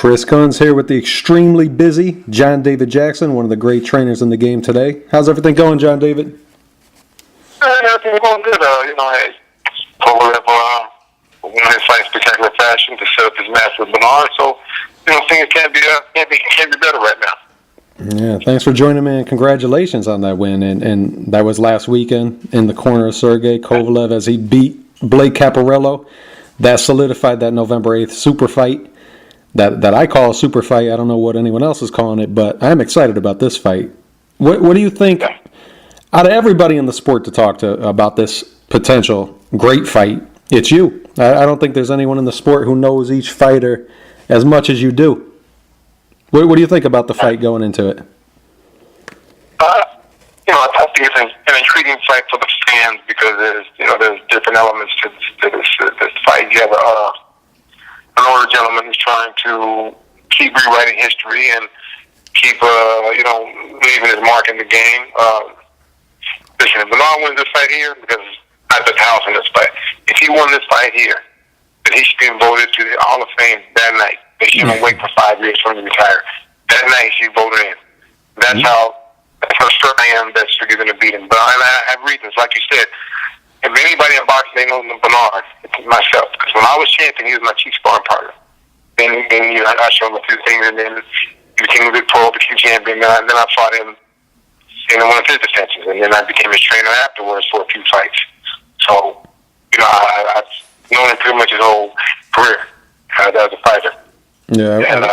Chris Gunzz here with the extremely busy John David Jackson, one of the great trainers in the game today. How's everything going, John David? Everything's going good. I Kovalev won his fight in spectacular fashion to set up his match with Bernard. So, things can't be better right now. Yeah, thanks for joining me, and congratulations on that win. And that was last weekend in the corner of Sergey Kovalev as he beat Blake Caparello. That solidified that November 8th super fight that I call a super fight. I don't know what anyone else is calling it, but I'm excited about this fight. What do you think, out of everybody in the sport to talk to about this potential great fight, it's you. I don't think there's anyone in the sport who knows each fighter as much as you do. What do you think about the fight going into it? I think it's an intriguing fight for the fans because there's different elements to this fight. You have an older gentleman who's trying to keep rewriting history and keep leaving his mark in the game. Listen, if Bernard wins this fight here, because I put the house in this fight, if he won this fight here, then he should be voted to the Hall of Fame that night. They shouldn't wait for 5 years for him to retire. That night, he's voted in. That's how sure I am that Sergey's going to beat him. But I have reasons, like you said. If anybody in boxing, they know Bernard, it's myself. Because when I was champion, he was my chief sparring partner. Then I showed him a few things, and then he became a good pro, became champion. Then I fought him in one of his defenses, and then I became his trainer afterwards for a few fights. So, I've known him pretty much his whole career as a fighter. Yeah. And,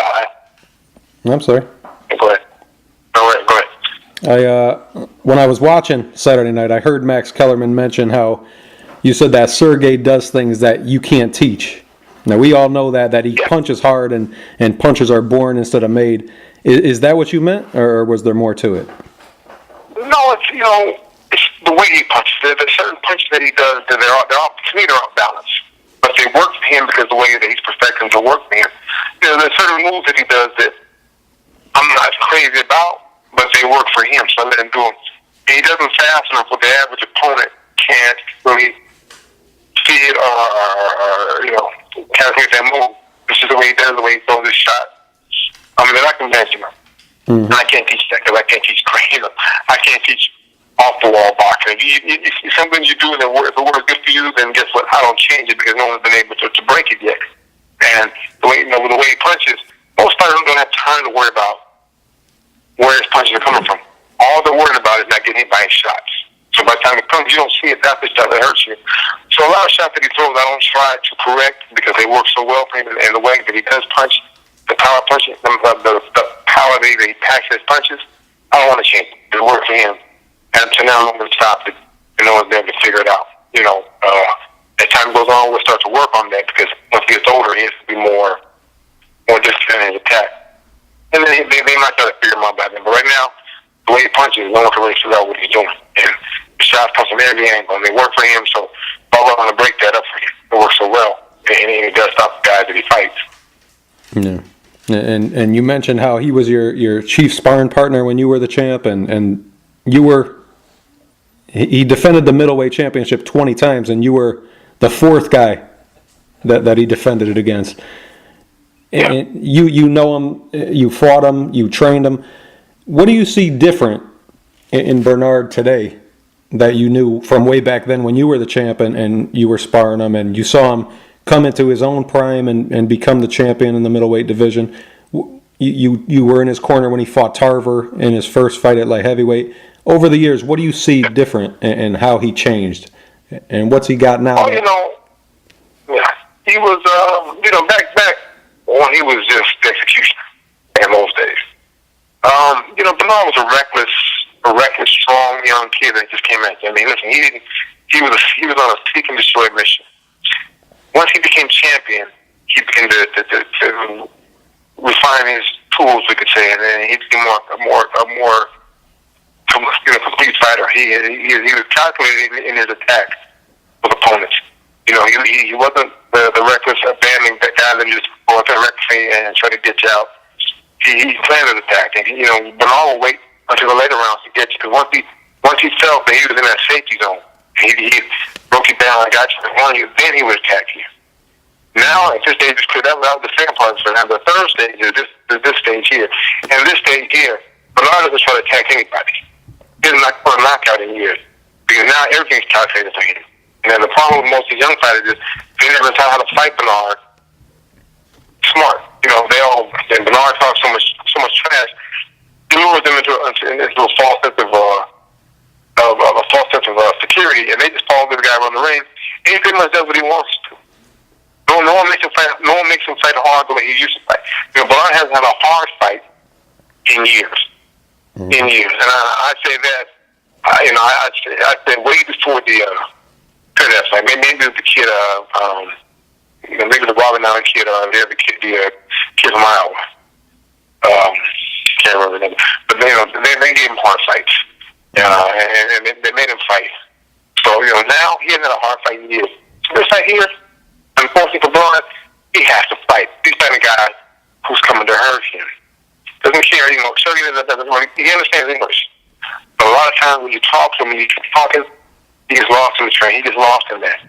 I'm sorry. Go ahead. Go ahead. When I was watching Saturday night, I heard Max Kellerman mention how you said that Sergey does things that you can't teach. Now, we all know that he punches hard and punches are born instead of made. Is that what you meant, or was there more to it? No, it's the way he punches. There's certain punches that he does that to me, they're off balance. But they work for him because the way that he's perfecting to work for him. There's certain moves that he does that I'm not crazy about, but they work for him, so I let him do them. And he does them fast enough where the average opponent can't really see it or can't think that move. This is the way he does, the way he throws his shot. Then I can bench him. And I can't teach that because I can't teach crazy. I can't teach off-the-wall boxing. If something you do and if it works good for you, then guess what? I don't change it because no one's been able to break it yet. And the way he punches, most fighters don't have time to worry about where his punches are coming from. All they're worried about is not getting hit by his shots. So by the time it comes, you don't see it. That's the shot that hurts you. So a lot of shots that he throws, I don't try to correct because they work so well for him. And the way that he does punch, the power punches, the power that he packs his punches, I don't want to change it. It works for him. And until now, no one's stopped it. And no one's been able to figure it out. As time goes on, we'll start to work on that because once he gets older, he has to be more disciplined in his attack. And then they might try to figure him out by then. But right now, the way he punches, no one can really figure out what he's doing. And the shots come from every angle, and they work for him. So I want to break that up for him. It works so well. And he does stop the guys that he fights. Yeah. And you mentioned how he was your chief sparring partner when you were the champ, and he defended the middleweight championship 20 times, and you were the fourth guy that he defended it against. Yeah. And you know him, you fought him, you trained him. What do you see different in Bernard today that you knew from way back then when you were the champ and you were sparring him and you saw him come into his own prime and become the champion in the middleweight division? You were in his corner when he fought Tarver in his first fight at light heavyweight. Over the years, what do you see different and how he changed? And what's he got now? He was, back when he was just the executioner in those days. Bernard was a reckless, strong young kid that just came at you. Listen, he was on a seek and destroy mission. Once he became champion, he began to refine his tools, we could say, and then he became a more complete fighter. He was calculated in his attack with opponents. He wasn't the reckless, abandoning the guy that just go out there recklessly and try to get you out. He planned his attack, and Bernard will wait until the later rounds to get you. Because once he felt that he was in that safety zone, he broke you down and got you, then he would attack you. Now, at this stage, that was the second part. So now the third stage is this stage here. And this stage here, Bernard doesn't try to attack anybody. He doesn't put a knockout in years. Because now everything's calculated for him. And then the problem with most of the young fighters is they never taught how to fight Bernard smart. You know, and Bernard talks so much trash, he lures them into a false sense of security, and they just follow this guy around the ring, and he pretty much does what he wants to. No one makes him fight. No one makes him fight hard the way he used to fight. You know, Bernard hasn't had a hard fight in years. In years, and I say that. I said way before the Trinidad fight. Maybe the kid. Maybe the Robin Allen kid. The kid from Iowa. Can't remember the name. But they gave him hard fights. And they made him fight. So now he hasn't had a hard fight in years. So this fight here, unfortunately for Bernard, he has to fight. He's fighting a guy who's coming to hurt him. Doesn't care, he understands English. But a lot of times when you talk to him, when you keep talking, he gets lost in the train. He gets lost in that.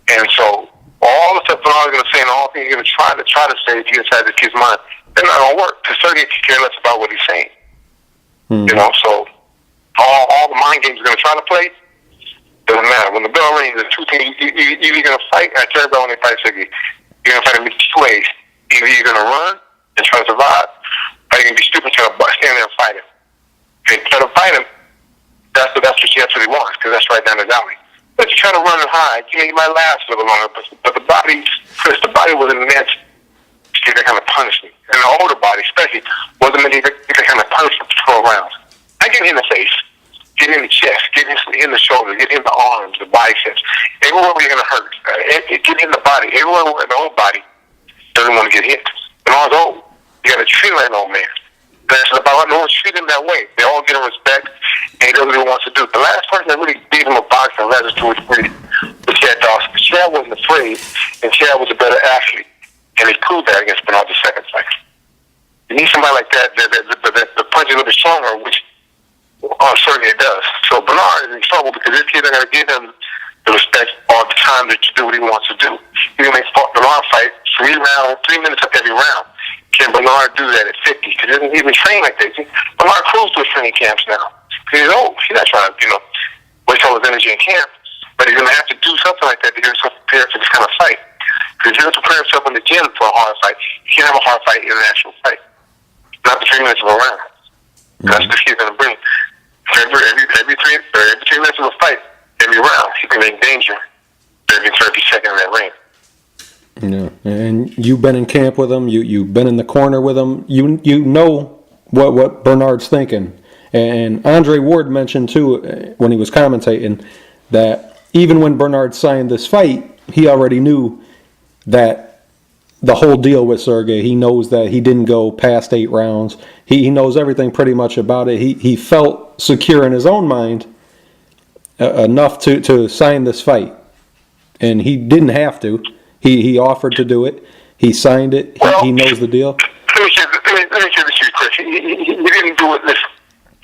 And so all the stuff Bernard's going to say and all the things he's going to try to say if he inside the kid's mind, they're not going to work. Because Sergey can care less about what he's saying. So all the mind games he's going to try to play, doesn't matter. When the bell rings, there's two things. Either you're going to fight, I tell everybody when they fight Sergey, you're going to fight him in two ways. Either you're going to run and try to survive, or you're going to be stupid and try to stand there and fight him. If you try to fight him, that's what he absolutely wants, because that's right down his alley. But you try to run and hide, you might last a little longer, but the body wasn't meant to get that kind of punishment. And the older body, especially, wasn't meant to get that kind of punishment for 12 rounds. I get him in the face, get him in the chest, get him in the shoulder, get him in the arms, the biceps, everywhere where you're going to hurt. Get him in the body, everywhere in the old body doesn't want to get hit. When I was old, you got to treat like an old man. That's about no one treat him that way. They all get him respect, and he does what he wants to do. The last person that really beat him a boxing legend to a degree was Chad Dawson. Chad wasn't afraid, and Chad was a better athlete, and he proved that against Bernard the second fight. You need somebody like that the punch is a little bit stronger, which certainly it does. So Bernard is in trouble because this kid ain't going to give him the respect all the time to do what he wants to do. He's going to make Bernard fight 3 minutes up every round. Can Bernard do that at 50? Because he doesn't even train like that. Bernard cruises to his training camps now. Because he's old. He's not trying to, waste all his energy in camp. But he's going to have to do something like that to get himself prepared for this kind of fight. Because if he doesn't prepare himself in the gym for a hard fight, he can't have a hard fight in an actual fight. Not the 3 minutes of a round. That's what he's going to bring. Every 3 minutes of a fight, every round, he's going to be in danger every 30 seconds in that ring. Yeah, and you've been in camp with him. You've been in the corner with him. You know what Bernard's thinking. And Andre Ward mentioned too when he was commentating that even when Bernard signed this fight, he already knew that the whole deal with Sergey. He knows that he didn't go past 8 rounds. He knows everything pretty much about it. He felt secure in his own mind enough to sign this fight, and he didn't have to. He offered to do it. He signed it. He knows the deal. Let me share this with you, Chris. He didn't do it. Listen,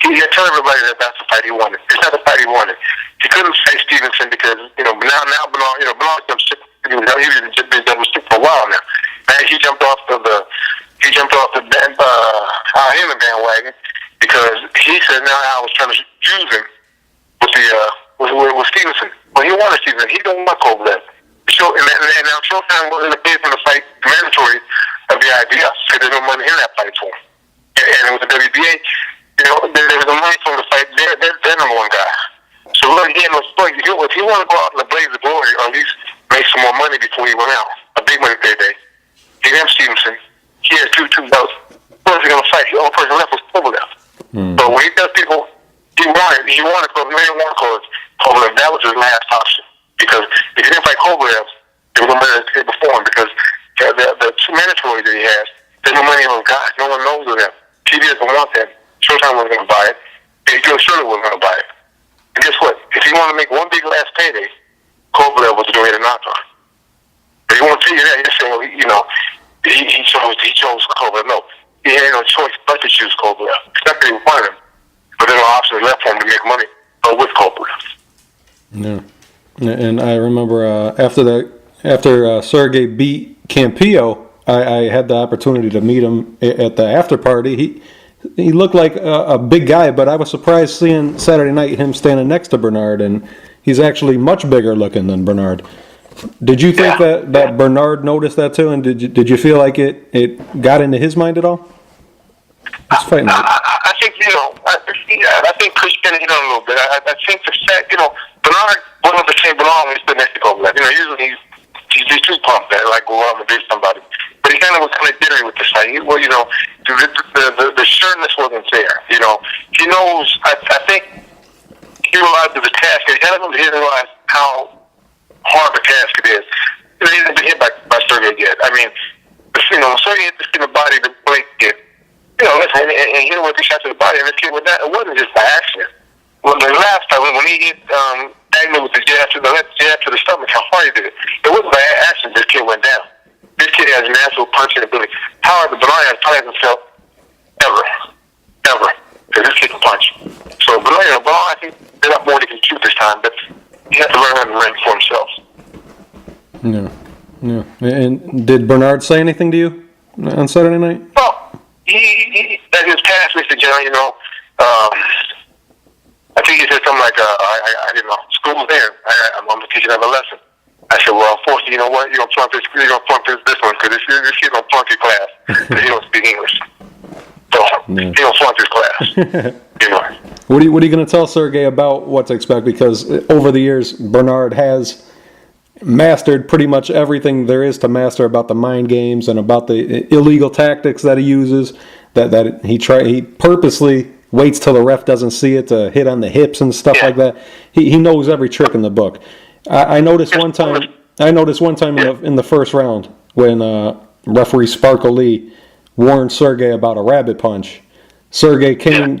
he had told everybody that that's the fight he wanted. It's not the fight he wanted. He couldn't face Stevenson because now Bernard, Bernard jumped ship. He was sick for a while now. And he jumped off the bandwagon because he said now I was trying to use him with Stevenson. Well, he wanted Stevenson. He don't want Kovalev. And now Showtime wasn't a bid for the fight mandatory of the IBF because there's no money in that fight for him. And it was the WBA. There was no money for him to fight their number one guy. So really, he had no choice. If he wanted to go out in the blaze of glory, or at least make some more money before he went out, a big money payday, he didn't have Stevenson. He had two belts. Who was he going to fight? The only person left was Kovalev. So when he tells people he wanted Kovalev, that was his last option. Because if he didn't fight Kovalev, there was no money to pay before him because the 2 mandatories that he has, there's no money in those guys. No one knows of them. TV doesn't want them. Showtime wasn't going to buy it. And Joe Shirley wasn't going to buy it. And guess what? If he wanted to make one big last payday, Kovalev was doing it or not. But he won't tell you that. He'll say, he chose Kovalev. No, he had no choice but to choose Kovalev. It's not that he wanted him, but there's no options left for him to make money with Kovalev. Yeah. And I remember after the after Sergey beat Campillo, I had the opportunity to meet him at the after party. He looked like a big guy, but I was surprised seeing Saturday night him standing next to Bernard, and he's actually much bigger looking than Bernard. Did you think that Bernard noticed that too, and did you feel like it got into his mind at all? I think, I think Chris Bennett hit on a little bit. I think the fact, Bernard, one of the same belong is the next kovalev. Usually he's too pumped that, like, go out and do somebody. But he was kind of jittery with this fight. The sureness wasn't there. He knows, I think he realized the task. He didn't realize how hard the task it is. He hasn't been hit by Sergey yet. I mean, Sergey hit this kid in the body, the Blake did. Listen, and he went shot to the body, and this kid went down. It wasn't just by accident. Well, the last time when he hit Agnew with the jab to the stomach, how hard he did it. It wasn't by accident this kid went down. This kid has natural punching ability. However, Bernard has probably hasn't felt ever. Because this kid can punch. So Bernard, I think there's not more he can shoot this time, but he has to learn how to ring for himself. Yeah. And did Bernard say anything to you on Saturday night? Well, he at his past, Mr. John, I think he said something like, school's there. I'm teaching him a lesson. I said, well, unfortunately, you know what? You're going to flunk this one, because this kid's going to flunk your class, because he don't speak English. So, he don't flunk his class. What are you going to tell Sergey about what to expect? Because over the years, Bernard has mastered pretty much everything there is to master about the mind games and about the illegal tactics that he uses, that he purposely waits till the ref doesn't see it to hit on the hips and stuff like that. He knows every trick in the book. I noticed one time in the first round when referee Sparkle Lee warned Sergey about a rabbit punch. Sergey came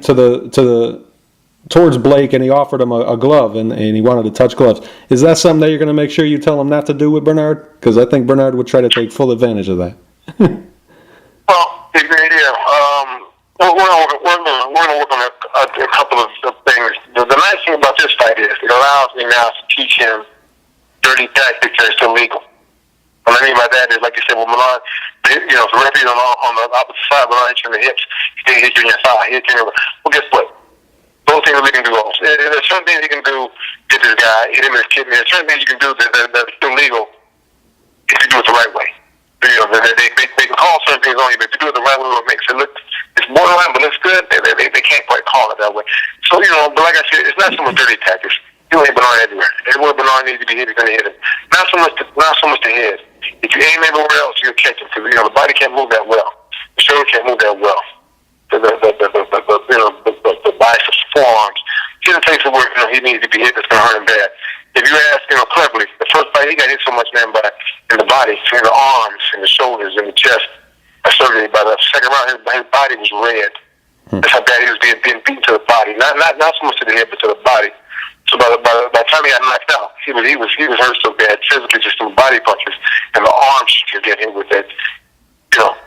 towards Blake and he offered him a glove and he wanted to touch gloves. Is that something that you're going to make sure you tell him not to do with Bernard? Because I think Bernard would try to take full advantage of that. Well, we're going to work on a couple of things. The nice thing about this fight is it allows me now to teach him dirty tactics that are still legal. What I mean by that is, like you said, well, Bernard, if the referee on the opposite side, Bernard hits you in the hips, he hits you in your thigh, he hits you in your... Well, guess what? Those things we can do also. There's certain things you can do to this guy, hit him in his kidney. There's certain things you can do that are still legal if you do it the right way. They can call certain things on you, but if you do it the right way, it makes it look, it's borderline, but looks good, they can't quite call it that way. So, but like I said, it's not so much dirty tactics. You ain't Bernard everywhere. Everywhere Bernard needs to be hit, he's going to hit him. Not so much the head. If you aim everywhere else, you'll catch him, because, the body can't move that well. The shoulder can't move that well. The biceps, forearms. He doesn't take the work, he needs to be hit, that's going to hurt him bad. If you ask, cleverly, the first fight, he got hit so much, man, in the body, in the arms, in the shoulders, in the chest. Certainly, by the second round, his body was red. That's how bad he was being beaten to the body. Not so much to the head, but to the body. So by the time he got knocked out, he was hurt so bad physically, just from body punches, and the arms could get hit with that.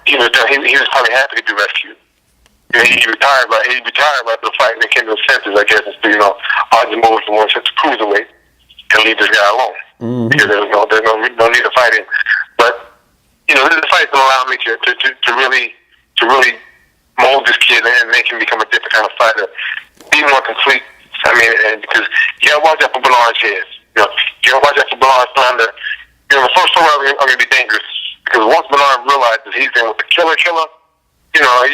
He was probably happy to be rescued. He retired by the fight, and they came to the senses, I guess, odds and moves from one to cruiserweight and leave this guy alone, because there's no need to fight him. But this fight's gonna allow me to really mold this kid and make him become a different kind of fighter, be more complete. I mean, and because you gotta watch out for Bernard's head. You gotta watch out for Bernard's thunder. The first four rounds are gonna be dangerous, because once Bernard realizes he's in with the killer, you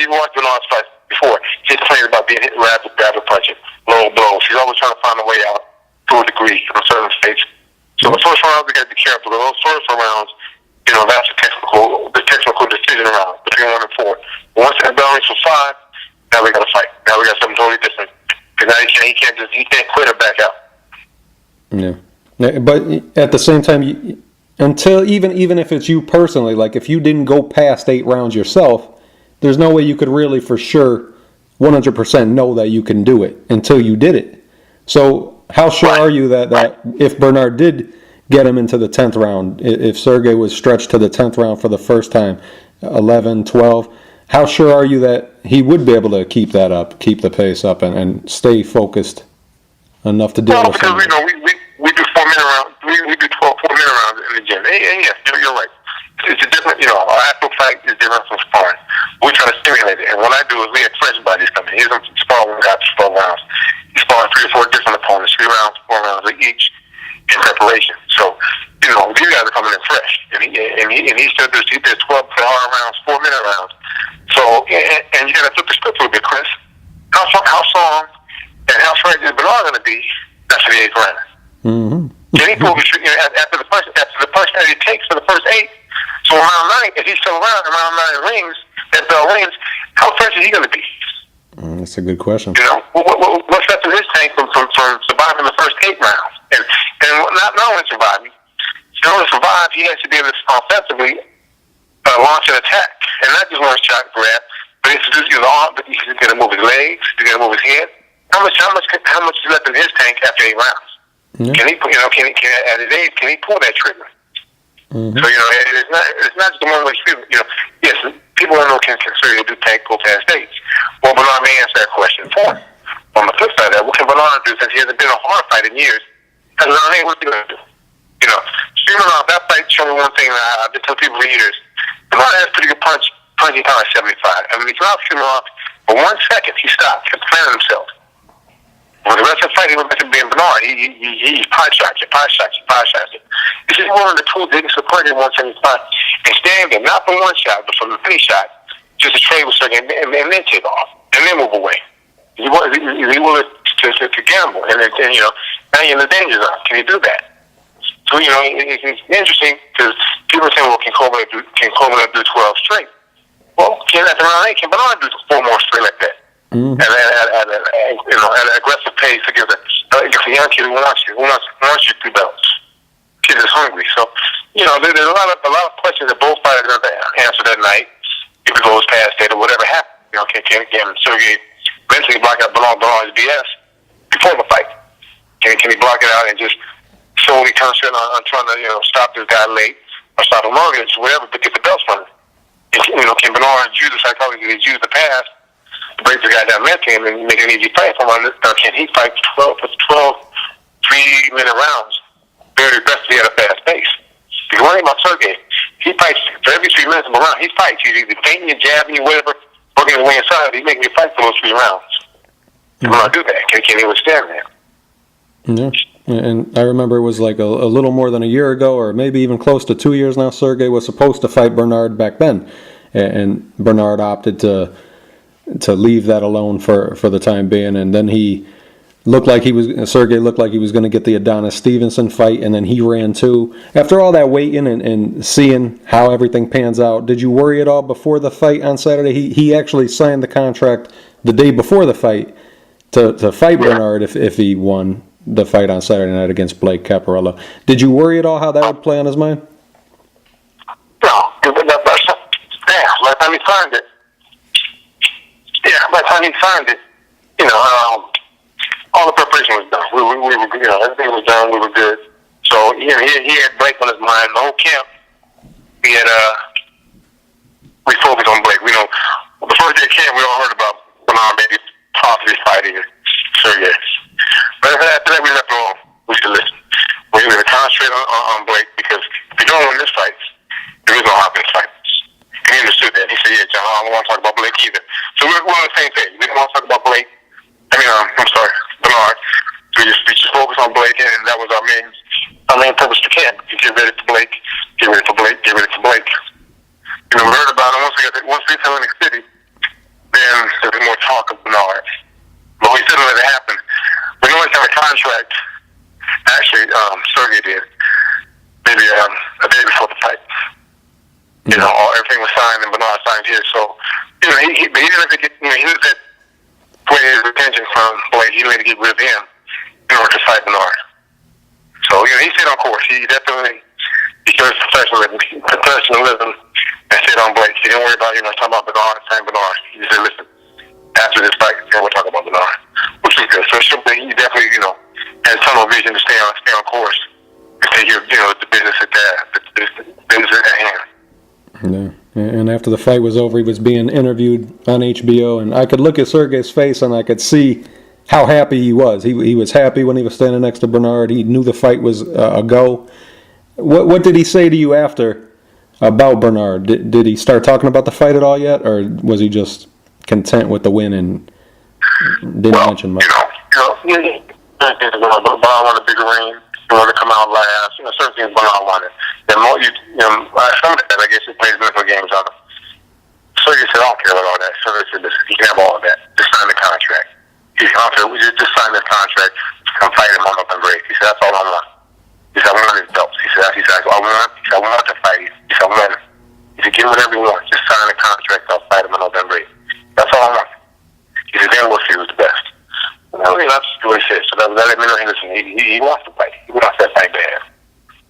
watched Bernard's fight before. He's complaining about being hit rapid punching, low blows. He's always trying to find a way out to a degree on certain states. So the first round, we gotta be careful. Those first rounds, that's the technical decision round between 1 and 4. Once that bell rings for 5, now we got to fight. Now we got something totally different. Because now he can't quit or back out. Yeah, but at the same time, even if it's you personally, like if you didn't go past 8 rounds yourself, there's no way you could really for sure 100% know that you can do it until you did it. So how sure are you that if Bernard did get him into the 10th round, if Sergey was stretched to the 10th round for the first time, 11, 12, how sure are you that he would be able to keep that up, keep the pace up, and stay focused enough to deal with because we do 4-minute rounds. we do 4-minute rounds in the gym. And yes, you're right. It's a different, our actual fight is different from sparring. We're trying to stimulate it. And what I do is we have fresh bodies coming. He doesn't spar one guy for 12 rounds. He spars 3 or 4 different opponents, 3 rounds, 4 rounds each in preparation. So, these guys are coming in fresh. And he still does, he did 12 rounds, 4-minute rounds. So, and you got to flip the script a little bit, Chris. How strong and how strong is Bernard going to be after the 8th round? Mm-hmm. Can he pull after the punch that he takes for the first 8? So around 9, if he's still around 9 rings, that bell rings, how fresh is he going to be? That's a good question. What's left in his tank from surviving the first 8 rounds? And not only surviving, in order to survive, he has to be able to offensively launch an attack. And not just one shot grab, but he's going to move his legs, he's going to move his head. How much is left in his tank after 8 rounds? Yeah. Can he, at his age, can he pull that trigger? Mm-hmm. So, it's not just the one way street. Yes, people I know can consider to do tank go past dates. Well, Bernard may answer that question for him. On the flip side of that, what can Bernard do since he hasn't been in a hard fight in years? Because Bernard, what's he going to do? Streaming off that fight showed me one thing that I've been telling people for years. Bernard has pretty good punching power at 75. I mean, he drops streaming off for 1 second, he stops, he's planning himself. For the rest of the fight, he went back to being Bernard. He pot shots you. This is one of the tools they can support in 175 and stand there, not from one shot, but from the many shot, just to trade with Sergey and then take off, and then move away. He willing to gamble, and now you're in the danger zone. Can you do that? So, it's interesting because people are saying, well, can Kovalev do 12 straight? Well, at the round 8, can Bernard do 4 more straight like that? Mm-hmm. At an aggressive pace against a young kid who wants you 2 belts. Kid is hungry. So, there's a lot of questions that both fighters are going to answer that night if it goes past that or whatever happened. Can Sergey mentally block out Bernard's BS before the fight? Can he block it out and just solely concentrate on trying to stop this guy late or stop him early or whatever, but get the belts from him? Can Bernard use the psychology he's used in the past to break the guy down mentally and make an easy fight for him? Can he fight 12 3-minute rounds very aggressively at a fast pace? Because one thing about Sergey, he fights for every 3 minutes of a round. He fights. He's either feinting you, jabbing you, whatever, working his way inside. He's making you fight for those 3 rounds. He will not do that. Can he withstand that? Yeah. And I remember it was like a little more than a year ago, or maybe even close to 2 years now, Sergey was supposed to fight Bernard back then. And Bernard opted to leave that alone for the time being. And then Sergey looked like he was going to get the Adonis Stevenson fight, and then he ran too. After all that waiting and seeing how everything pans out, did you worry at all before the fight on Saturday? He actually signed the contract the day before the fight to fight Bernard if he won the fight on Saturday night against Blake Caparello. Did you worry at all how that would play on his mind? No. By the time he signed it, all the preparation was done. We were, everything was done. We were good. So he had Blake on his mind. The whole camp, we focused on Blake. The first day of camp, we all heard about Bernard maybe possibly fighting Sergey. But after that, we left alone. We said, listen, we're going to concentrate on Blake because if you don't win this fight, there is no Hopkins fight. And he understood that. He said, yeah, John, I don't want to talk about Blake either. So we're on the same page. We didn't want to talk about Blake. Bernard. So we just focused on Blake, and that was our main purpose to camp. To get ready for Blake. We heard about him once we got to Atlantic City. Then there was more talk of Bernard. But we still let it happen. We know he's got a contract. Actually, Sergey did. Maybe a day before the fight. Everything was signed, and Bernard signed his. So, he didn't have to get. He was that put his attention from Blake. He had to get rid of him in order to fight Bernard. So, he stayed on course. He definitely showed professionalism and stayed on Blake. He didn't worry about talking about Bernard and saying Bernard. He just said, listen, after this fight, we'll talk about Bernard, which was good. So he definitely, had tunnel vision to stay on course and take the business at hand. Yeah. And after the fight was over, he was being interviewed on HBO, and I could look at Sergey's face, and I could see how happy he was. He was happy when he was standing next to Bernard. He knew the fight was a go. What did he say to you after about Bernard? Did he start talking about the fight at all yet, or was he just content with the win and didn't mention much? Bernard won a big ring. He wanted to come out last. Certain things Bernard wanted. Some of that, I guess, he plays mental games on him. Sergey said, I don't care about all that. Sergey said, listen, you can have all that. Just sign the contract. He said, okay, we just sign the contract to come fight him on November 8th. He said, that's all I want. He said, I want his belts. He said, I want to fight him. He said, I want him. He said, give him whatever you want. Just sign the contract. I'll fight him on November 8th. That's all I want. He said, then we'll see who's the best. That's what he said. So that let me know, listen, he wants to fight. He wants that fight bad.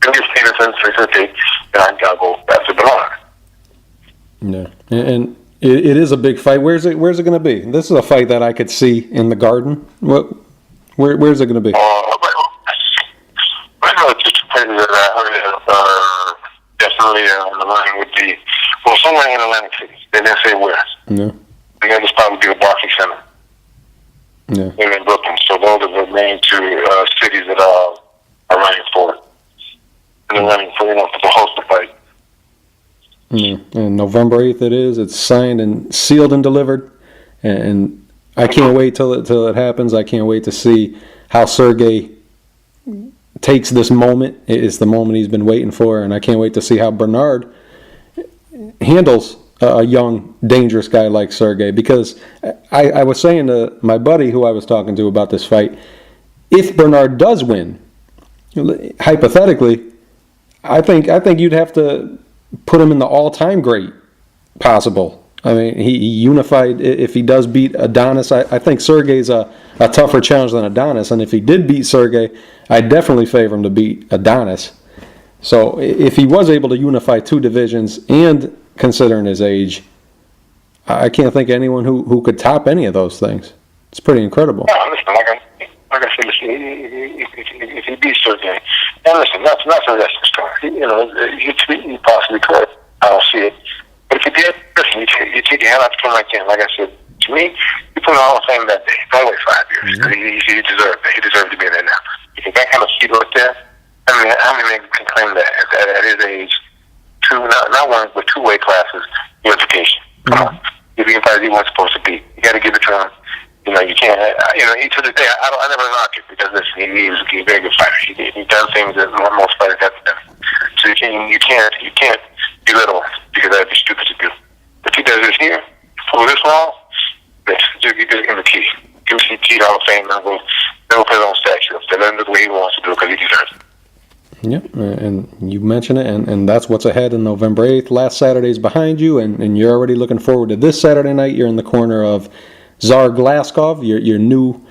He'll get Stevenson, then I gotta go back to Bernard. Yeah, and it is a big fight. Where's it going to be? This is a fight that I could see in the Garden. Where's it going to be? I know just places that I heard definitely on the line would be somewhere in Atlantic City. They didn't say where. Yeah. I guess it's probably be the Barclays Center. Yeah. In Brooklyn. So those are the main two cities that are running for it. And they're running for to host the fight. Yeah. And November 8th it is. It's signed and sealed and delivered. And I can't wait till it happens. I can't wait to see how Sergey takes this moment. It's the moment he's been waiting for. And I can't wait to see how Bernard handles a young, dangerous guy like Sergey. Because I was saying to my buddy who I was talking to about this fight, if Bernard does win, hypothetically, I think you'd have to put him in the all-time great possible. I mean, he unified. If he does beat Adonis, I think Sergey's a tougher challenge than Adonis. And if he did beat Sergey, I definitely favor him to beat Adonis. So if he was able to unify two divisions and considering his age, I can't think of anyone who could top any of those things. It's pretty incredible. Yeah, listen, like I said, listen, if he beats Sergey, and listen, that's a wrestling star. He possibly could. I don't see it. But if he did, listen, you take your hand out to him like that. Like I said, to me, you put him on the same that day. Don't wait 5 years. Mm-hmm. He deserved it. He deserved to be there now. You think that kind of feat right there? I mean, how many men can claim that at his age? Not one, but two weight classes, unification. Come on. If he can fight, he wasn't supposed to be. You got to give it to him. You can't. To this day, I never knock it because listen, he's a very good fighter. He's done things that most fighters haven't done. So you can't belittle him because that'd be stupid to do. If he does this here for this long, just give him the key. Give him the key to Hall of Fame. Then we'll put his own statue up there. Let him do the way he wants to do it because he deserves it. Yep, and you mentioned it, and that's what's ahead on November 8th. Last Saturday's behind you, and you're already looking forward to this Saturday night. You're in the corner of Czarglasgows, your new,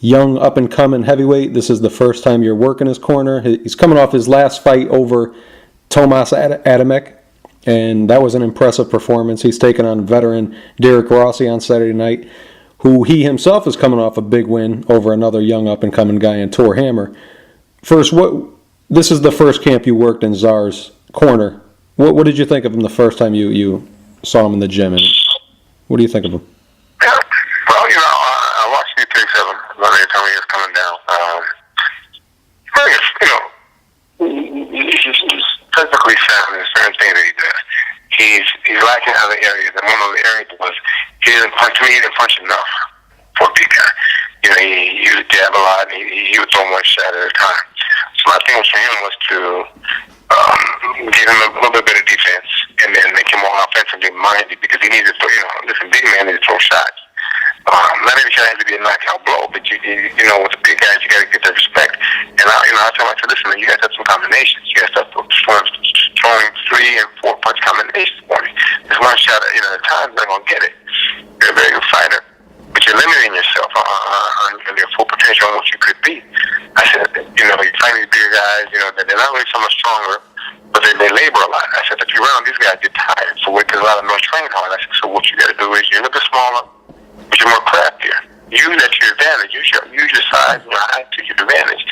young, up-and-coming heavyweight. This is the first time you're working his corner. He's coming off his last fight over Tomas Adamek, and that was an impressive performance. He's taking on veteran Derek Rossi on Saturday night, who he himself is coming off a big win over another young, up-and-coming guy in Tor Hammer. First, this is the first camp you worked in Czar's corner. What did you think of him the first time you saw him in the gym? And what do you think of him? Yeah, well, I watched the pics of him when they told me he was coming down. He's perfectly sound in certain things that he does. He's lacking other areas, and one of the areas was he didn't punch enough for a big guy. He would jab a lot, and he would throw one shot at a time. So my thing for him was to give him a little bit better defense and then make him more offensively minded because he needs to throw, big man needs to throw shots. Not every shot has to be a knockout blow, but with the big guys, you got to get their respect. And I tell myself, listen, man, you got to have some combinations. You got to start throwing 3 and 4 punch combinations for me. There's one shot at a time, they're going to get it. You're a very good fighter, but you're limiting yourself on your full potential on what you could be. I said, you find these bigger guys, they're not really so much stronger, but they labor a lot. I said, if you're around these guys, get tired. So because a lot of them don't train hard. I said, so what you got to do is you're a little bit smaller, but you're more craftier. Use that to your advantage. Use your size and your height to your advantage.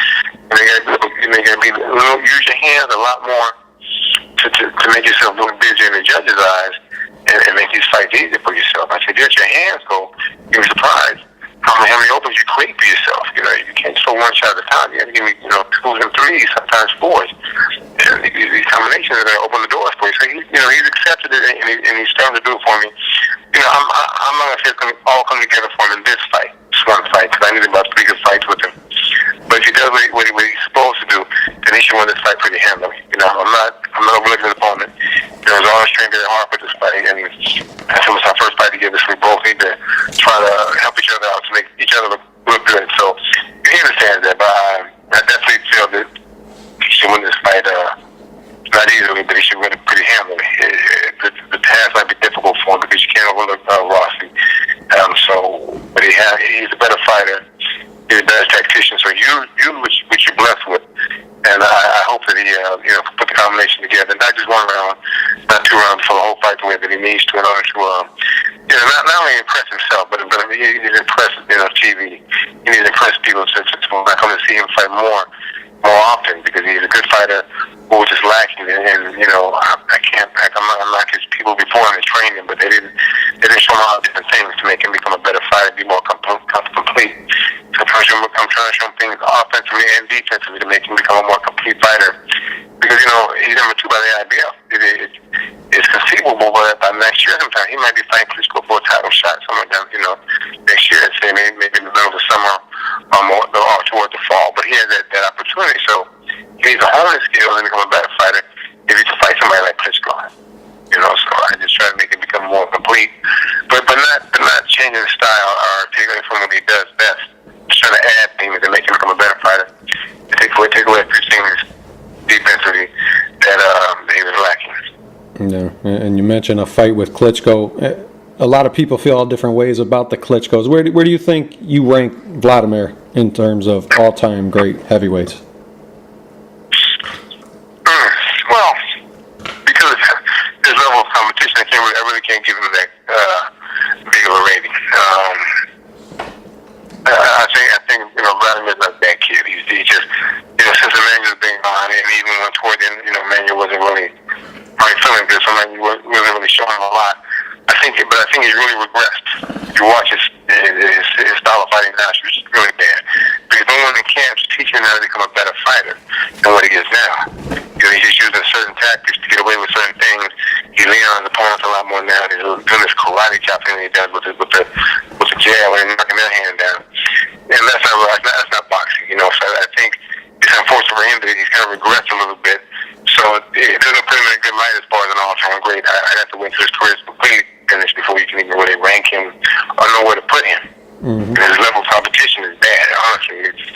And use your hands a lot more to make yourself look busy in the judge's eyes and make these fights easier for yourself. I said, let your hands go. You'll be surprised how how many opens you create for yourself. You know, you can't throw one shot at a time. You got to give me, twos and threes, sometimes fours. And these combinations are going to open the doors for you. So he's accepted it, and he's starting to do it for me. I'm not going to say it's going to all come together for him in this fight, this one fight, because I need about 3 good fights with him. But if he does what he's supposed to do, then he should win this fight pretty handily. I'm not overlooking his opponent. It was always trained very hard for this fight, and I think it was our first fight together, so we both need to try to help each other out to make each other look good. So he understands that, but I definitely feel that he should win this fight not easily, but he should win it pretty handily. The task might be difficult for him because you can't overlook Rossi. But he's a better fighter. He's a better tactician. So which you're blessed with. And I hope that he, put the combination together, not just one round, not 2 rounds, for the whole fight the way that he needs to in order to, not only impress himself, but he needs to impress, TV. He needs to impress people to come to see him fight more often, because he's a good fighter who was just lacking. And I'm not his people before him and trained him, but they didn't show him all different things to make him become a better fighter, be more complete. So I'm trying to show him things offensively and defensively to make him become a more complete fighter. Because, he's number 2 by the IBF. It's conceivable that by next year sometime he might be fighting Klitschko for a title shot somewhere down, next year, I'd say maybe in the middle of the summer or toward the fall. But he has that opportunity, so he needs to hone his skills and become a better fighter if he can fight somebody like Klitschko. So I just try to make him become more complete, but not changing his style or taking it from what he does best. Just trying to add things to make him become a better fighter. Take away a few things defensively that he was lacking. Yeah, and you mentioned a fight with Klitschko. A lot of people feel all different ways about the Klitschkos. Where do you think you rank Vladimir in terms of all-time great heavyweights? Well, because his level of competition, I really can't give him that big of a rating. I think Vladimir's not that kid. He just since Emmanuel's been on, and even when toward the end, Emmanuel wasn't really feeling good, so Emmanuel wasn't really showing a lot. I think he's really regressed. If you watch his style of fighting now, it's really bad. Because no one in camps teaching him how to become a better fighter than what he is now. He's just using certain tactics to get away with certain things. He's leaning on his opponents a lot more now. He's doing this karate chopping that he does with the jab and knocking their hand down. And that's not boxing, So I think it's unfortunate for him that he's kind of regressed a little bit. So it doesn't put him in a good light as far as an all-time great. I'd have to wait till his career is completely finished before you can even really rank him or know where to put him. Mm-hmm. And his level of competition is bad. Honestly, it's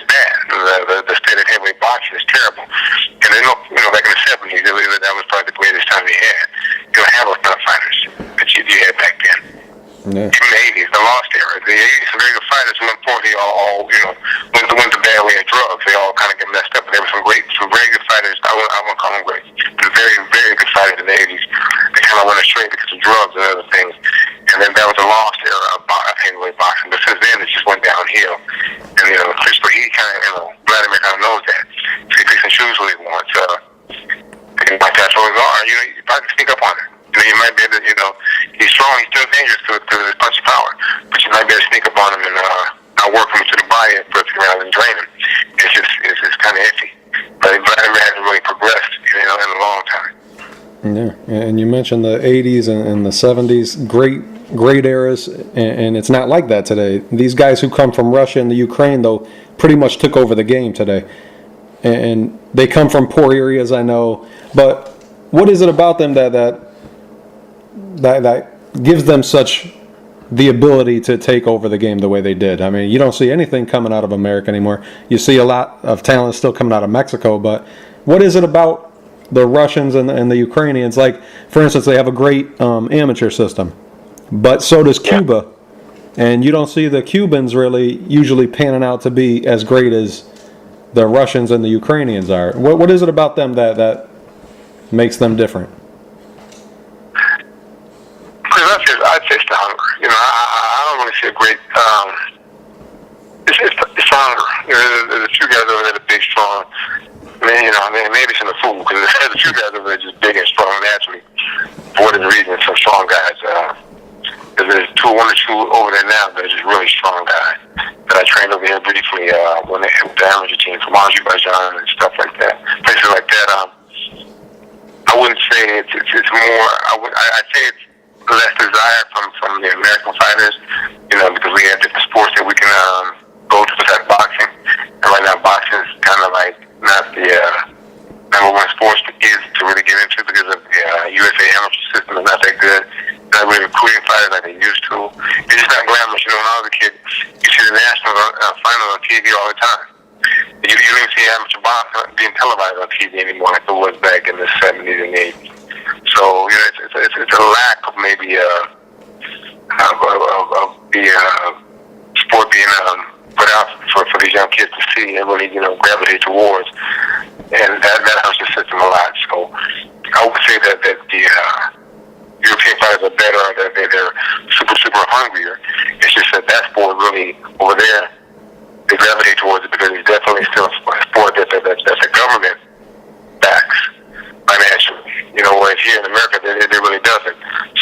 bad. The state of heavyweight boxing is terrible. And back in the 70s, that was probably the greatest time he had. You don't have those kind of fighters that you had back then. Yeah. Even the 80s, the lost era. The 80s, some very good fighters who unfortunately all went the bad way of drugs. They all kind of get messed up. But there were some very good fighters. I won't call them great, but very, very good fighters in the 80s. They kind of went astray because of drugs and other things. And then that was a lost era of heavyweight boxing. But since then, it just went downhill. And Klitschko, Vladimir kind of knows that. So he picks and chooses what he wants. And like that's what it's are. You probably can sneak up on it. You might be able to, he's strong, he's still dangerous to his punch power, but you might be able to sneak up on him and not work him to the body rather than drain him. It's kind of iffy. But Vladimir hasn't really progressed, in a long time. Yeah, and you mentioned the 80s and the 70s, great eras, and it's not like that today. These guys who come from Russia and the Ukraine, though, pretty much took over the game today. And they come from poor areas, I know, but what is it about them that gives them such the ability to take over the game the way they did? I mean, you don't see anything coming out of America anymore. You see a lot of talent still coming out of Mexico, but what is it about the Russians and the Ukrainians? Like, for instance, they have a great amateur system, but so does Cuba, and you don't see the Cubans really usually panning out to be as great as the Russians and the Ukrainians are. What is it about them that makes them different? I'd say it's the hunger. I don't really see a great. It's hunger. There's a few guys over there that are big, strong. Maybe it's in the food because there's a few guys over there just big and strong naturally. For whatever reason, some strong guys. one or two over there now that are just really strong guys that I trained over here briefly when they had the amateur team from Azerbaijan and stuff like that. Places like that. I wouldn't say it's more. I'd say it's less desire from the American fighters, because we have different sports that we can go to besides boxing. And right now, boxing is kind of like not the number one sports for kids to really get into because of the USA amateur system is not that good. Not really recruiting fighters like they used to. It's just not glamorous. When I was a kid, you see the national final on TV all the time. You don't even see amateur boxing being televised on TV anymore like it was back in the 70s and 80s. So, it's a lack of maybe of the sport being put out for these young kids to see and really, gravitate towards. And that hurts the system a lot. So I would say that the European fighters are better, they're super hungrier. It's just that sport really, over there, they gravitate towards it because it's definitely still a sport that's a government backs financially. Whereas here in America, it really doesn't.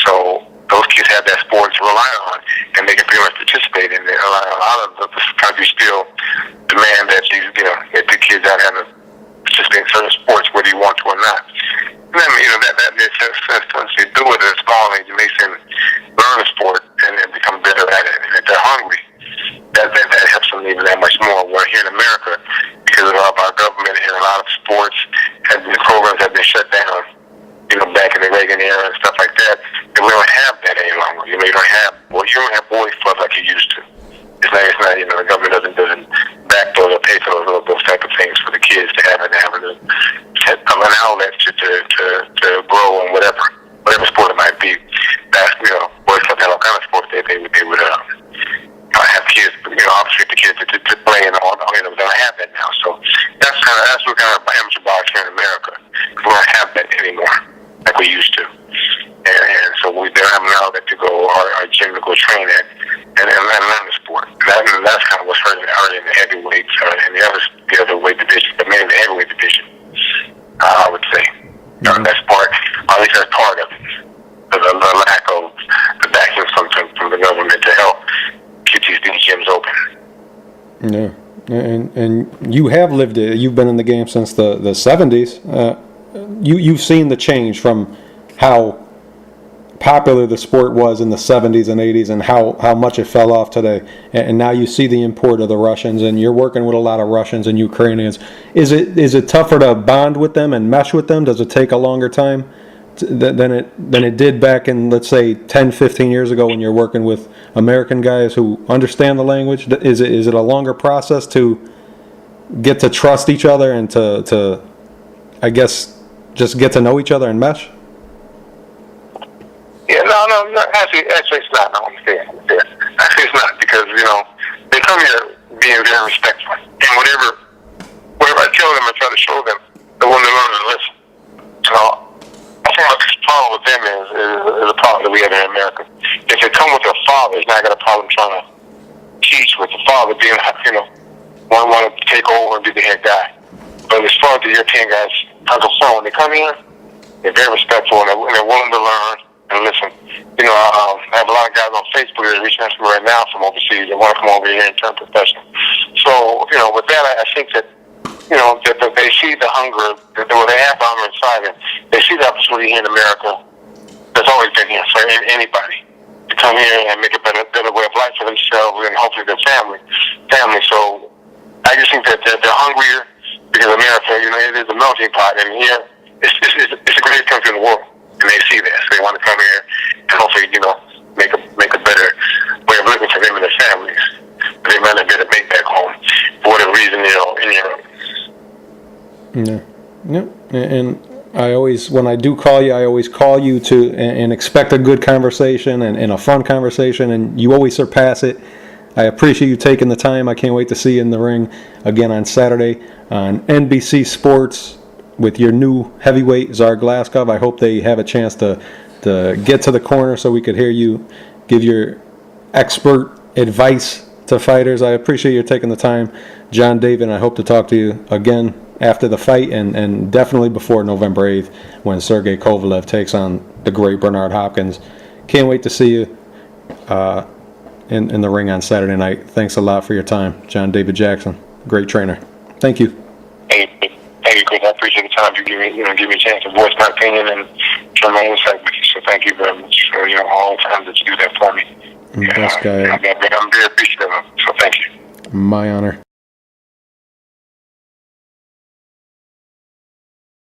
So those kids have that sport to rely on, and they can pretty much participate in it. A lot of the countries still demand that that the kids out have to participate in certain sports, whether you want to or not. And then, that makes sense once you do it at a small age, it makes them learn the sport and then become better at it. And if they're hungry, that helps them even that much more. Where here in America, because of our government and a lot of sports programs have been shut down, back in the Reagan era and stuff like that, and we don't have that any longer. You don't have boys clubs like you used to. It's not. The government doesn't back those or pay for those type of things for the kids to have an outlet to grow in whatever sport it might be. Boys clubs have all kind of sports they would have kids. Obviously the kids to play and all. They don't have that now. So that's what kind of amateur boxing here in America. We don't have that anymore like we used to. And so we don't have an outlet to go our gym to go train at and learn the sport. That's kind of what's hurting the heavyweights and the other weight division, but mainly the heavyweight division. I would say that's part. At least that's part of it. The lack of the backing from the government to help keep these gyms open. Yeah, and you have lived it. You've been in the game since the 70s. You've seen the change from how popular the sport was in the 70s and 80s and how much it fell off today. And now you see the import of the Russians, and you're working with a lot of Russians and Ukrainians. Is it tougher to bond with them and mesh with them? Does it take a longer time than it did back in, let's say, 10, 15 years ago when you're working with American guys who understand the language? Is it a longer process to get to trust each other and to I guess, just get to know each other and mesh? Yeah, no. Actually, it's not. I don't say it. Actually, it's not because they come here being very respectful, and whatever I tell them, I try to show them the one they learn to listen. So I think the problem with them is a problem that we have in America. If they come with their father, it's not got a problem trying to teach with the father being want to take over and be the head guy. But as far as the European guys are concerned, when they come here, they're very respectful and they're willing to learn and listen. I have a lot of guys on Facebook that are reaching out to me right now from overseas that want to come over here and turn professional. So, with that, I think that, that they see the hunger, that they have the hunger inside them. They see the opportunity here in America that's always been here for anybody to come here and make a better way of life for themselves and hopefully their family. So I just think that they're hungrier because America, it is a melting pot, and here it's the greatest country in the world. And they see that, so they want to come here and hopefully, make a better way of living for them and their families. But they might not be able to make back home for whatever reason, in Europe. Yeah. And I always, when I do call you, I always call you to and expect a good conversation and a fun conversation, and you always surpass it. I appreciate you taking the time. I can't wait to see you in the ring again on Saturday on NBC Sports with your new heavyweight Czarglasgows. I hope they have a chance to get to the corner so we could hear you give your expert advice to fighters. I appreciate you taking the time, John David. I hope to talk to you again after the fight and definitely before November 8th when Sergey Kovalev takes on the great Bernard Hopkins. Can't wait to see you. in the ring on Saturday night. Thanks a lot for your time, John David Jackson. Great trainer. Thank you. Hey, Chris, I appreciate the time you give me a chance to voice my opinion and share my insight with you. So thank you very much for all the time that you do that for me. Best guy. I'm very appreciative of it. So thank you. My honor.